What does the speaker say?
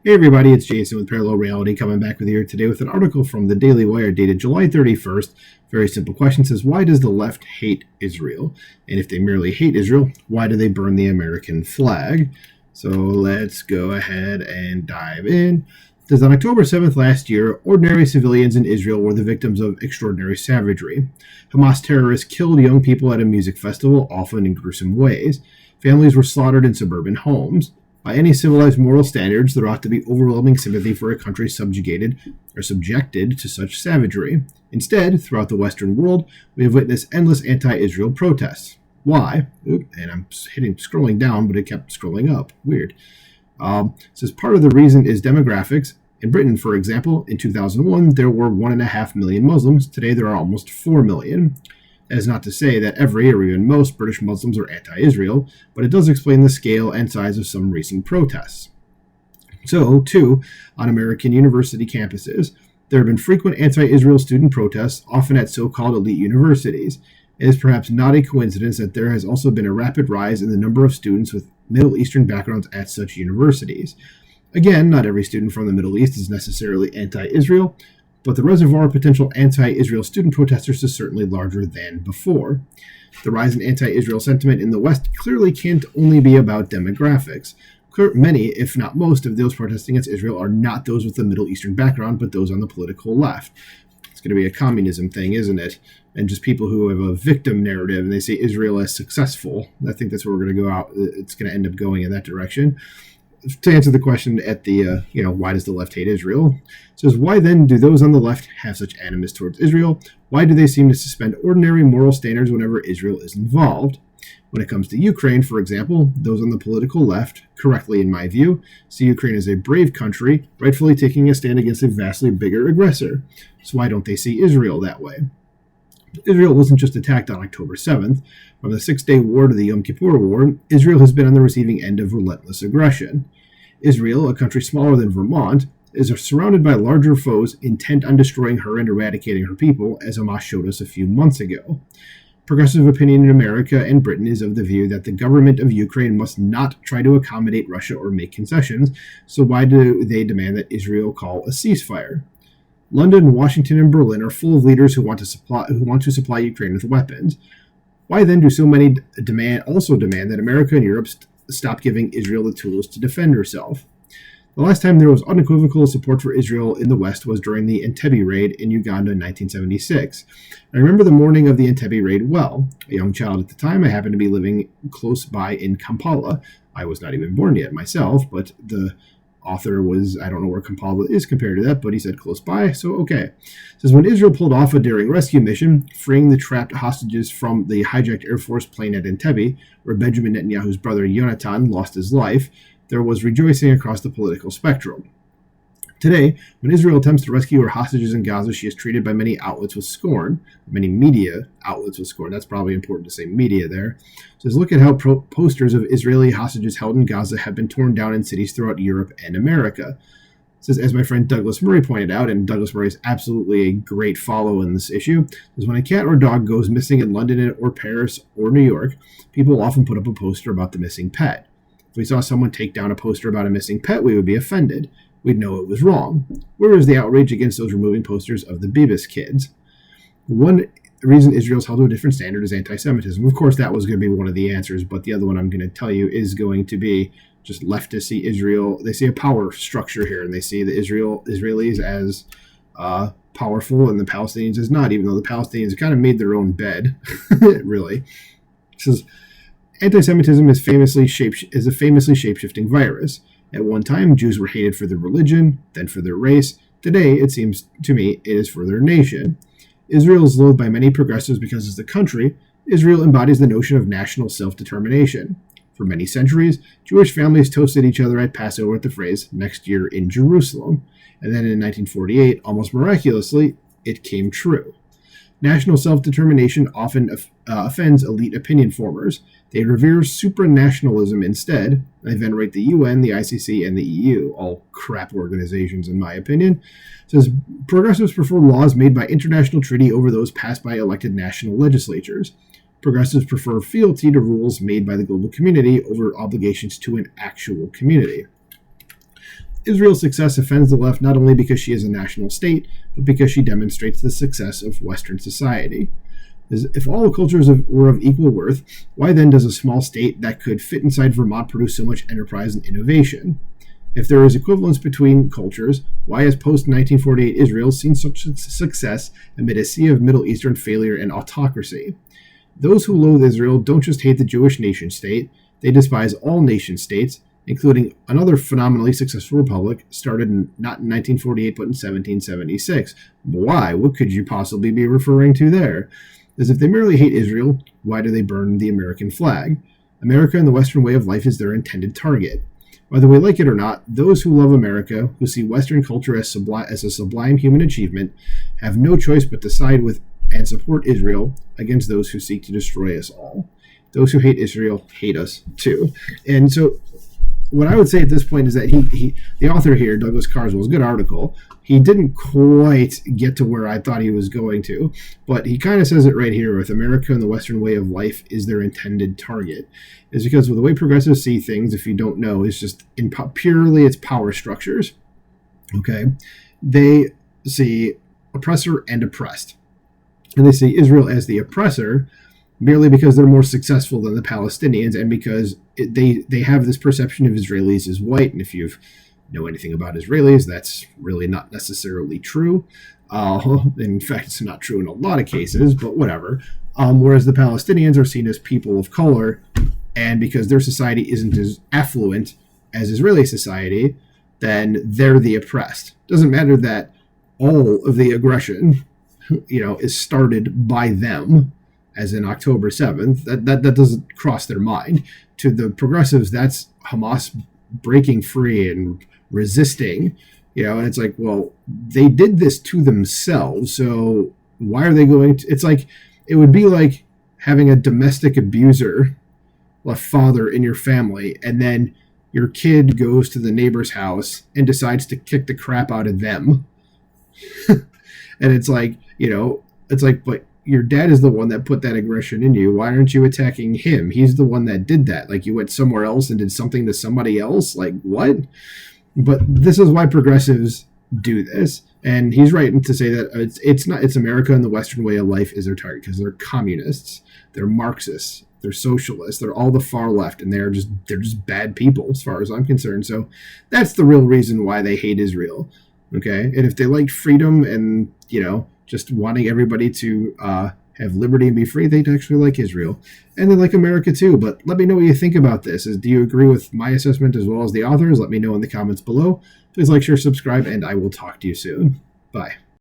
Hey everybody, it's Jason with Parallel Reality coming back with you today with an article from the Daily Wire dated July 31st. Very simple question. It says, why does the left hate Israel? And if they merely hate Israel, why do they burn the American flag? So let's go ahead and dive in. It says, on October 7th last year, ordinary civilians in Israel were the victims of extraordinary savagery. Hamas terrorists killed young people at a music festival, often in gruesome ways. Families were slaughtered in suburban homes. By any civilized moral standards, there ought to be overwhelming sympathy for a country subjected to such savagery. Instead, throughout the Western world, we have witnessed endless anti-Israel protests. Why? And I'm scrolling down, but it kept scrolling up. Weird. Says part of the reason is demographics. In Britain, for example, in 2001, there were 1.5 million Muslims. Today, there are almost 4 million. That is not to say that every or even most British Muslims are anti-Israel, but it does explain the scale and size of some recent protests. So, too, on American university campuses, there have been frequent anti-Israel student protests, often at so-called elite universities. It is perhaps not a coincidence that there has also been a rapid rise in the number of students with Middle Eastern backgrounds at such universities. Again, not every student from the Middle East is necessarily anti-Israel, but the reservoir of potential anti-Israel student protesters is certainly larger than before. The rise in anti-Israel sentiment in the West clearly can't only be about demographics. Many, if not most, of those protesting against Israel are not those with a Middle Eastern background, but those on the political left. It's going to be a communism thing, isn't it? And just people who have a victim narrative, and they see Israel as successful. I think that's where we're going to go out. It's going to end up going in that direction. To answer the question at the, why does the left hate Israel? It says, why then do those on the left have such animus towards Israel? Why do they seem to suspend ordinary moral standards whenever Israel is involved? When it comes to Ukraine, for example, those on the political left, correctly in my view, see Ukraine as a brave country, rightfully taking a stand against a vastly bigger aggressor. So why don't they see Israel that way? Israel wasn't just attacked on October 7th. From the Six-Day War to the Yom Kippur War, Israel has been on the receiving end of relentless aggression. Israel, a country smaller than Vermont, is surrounded by larger foes intent on destroying her and eradicating her people, as Hamas showed us a few months ago. Progressive opinion in America and Britain is of the view that the government of Ukraine must not try to accommodate Russia or make concessions, so why do they demand that Israel call a ceasefire? London, Washington, and Berlin are full of leaders who want to supply Ukraine with weapons. Why then do so many demand that America and Europe stop giving Israel the tools to defend herself? The last time there was unequivocal support for Israel in the West was during the Entebbe raid in Uganda in 1976. I remember the morning of the Entebbe raid well. A young child at the time, I happened to be living close by in Kampala. I was not even born yet myself, but the author was, I don't know where Kampala is compared to that, but he said close by, so okay. It says, when Israel pulled off a daring rescue mission, freeing the trapped hostages from the hijacked Air Force plane at Entebbe, where Benjamin Netanyahu's brother Yonatan lost his life, there was rejoicing across the political spectrum. Today, when Israel attempts to rescue her hostages in Gaza, she is treated by many outlets with scorn, many media outlets with scorn. That's probably important to say media there. It says, look at how posters of Israeli hostages held in Gaza have been torn down in cities throughout Europe and America. It says, as my friend Douglas Murray pointed out, and Douglas Murray is absolutely a great follow in this issue, is when a cat or dog goes missing in London or Paris or New York, people often put up a poster about the missing pet. If we saw someone take down a poster about a missing pet, we would be offended. We'd know it was wrong. Where is the outrage against those removing posters of the Beavis kids? One reason Israel's held to a different standard is anti-Semitism. Of course, that was going to be one of the answers, but the other one I'm going to tell you is going to be just leftists see Israel. They see a power structure here, and they see the Israelis as powerful and the Palestinians as not, even though the Palestinians kind of made their own bed, really. It says, anti-Semitism is a famously shape-shifting virus. At one time, Jews were hated for their religion, then for their race. Today, it seems to me, it is for their nation. Israel is loathed by many progressives because as a country, Israel embodies the notion of national self-determination. For many centuries, Jewish families toasted each other at Passover with the phrase, next year in Jerusalem. And then in 1948, almost miraculously, it came true. National self-determination often offends elite opinion formers. They revere supranationalism instead. They venerate the UN, the ICC, and the EU, all crap organizations in my opinion. It says, progressives prefer laws made by international treaty over those passed by elected national legislatures. Progressives prefer fealty to rules made by the global community over obligations to an actual community. Israel's success offends the left not only because she is a national state, but because she demonstrates the success of Western society. If all cultures were of equal worth, why then does a small state that could fit inside Vermont produce so much enterprise and innovation? If there is equivalence between cultures, why has post-1948 Israel seen such success amid a sea of Middle Eastern failure and autocracy? Those who loathe Israel don't just hate the Jewish nation-state, they despise all nation-states, including another phenomenally successful republic started not in 1948 but in 1776. Why? What could you possibly be referring to there? As if they merely hate Israel, why do they burn the American flag? America and the Western way of life is their intended target. Whether we like it or not, those who love America, who see Western culture as a sublime human achievement, have no choice but to side with and support Israel against those who seek to destroy us all. Those who hate Israel hate us too. And so what I would say at this point is that the author here, Douglas Carswell's good article, he didn't quite get to where I thought he was going to, but he kind of says it right here with America and the Western way of life is their intended target. Is because the way progressives see things, if you don't know, is just purely its power structures. Okay? They see oppressor and oppressed. And they see Israel as the oppressor merely because they're more successful than the Palestinians and because they have this perception of Israelis as white. And if you know anything about Israelis, that's really not necessarily true. In fact, it's not true in a lot of cases, but whatever. Whereas the Palestinians are seen as people of color, and because their society isn't as affluent as Israeli society, then they're the oppressed. Doesn't matter that all of the aggression, is started by them, as in October 7th. That doesn't cross their mind. To the progressives, that's Hamas breaking free and resisting, and it's like, well, they did this to themselves, so why are they going to, it's like, it would be like having a domestic abuser, a father in your family, and then your kid goes to the neighbor's house and decides to kick the crap out of them. And it's like, but your dad is the one that put that aggression in you. Why aren't you attacking him? He's the one that did that. Like, you went somewhere else and did something to somebody else. Like, what? But this is why progressives do this. And he's right to say that it's America and the Western way of life is their target, because they're communists, they're Marxists, they're socialists, they're all the far left, and they're just bad people as far as I'm concerned. So that's the real reason why they hate Israel. Okay? And if they like freedom and, just wanting everybody to have liberty and be free, they'd actually like Israel. And they like America too. But let me know what you think about this. Do you agree with my assessment as well as the authors? Let me know in the comments below. Please like, share, subscribe, and I will talk to you soon. Bye.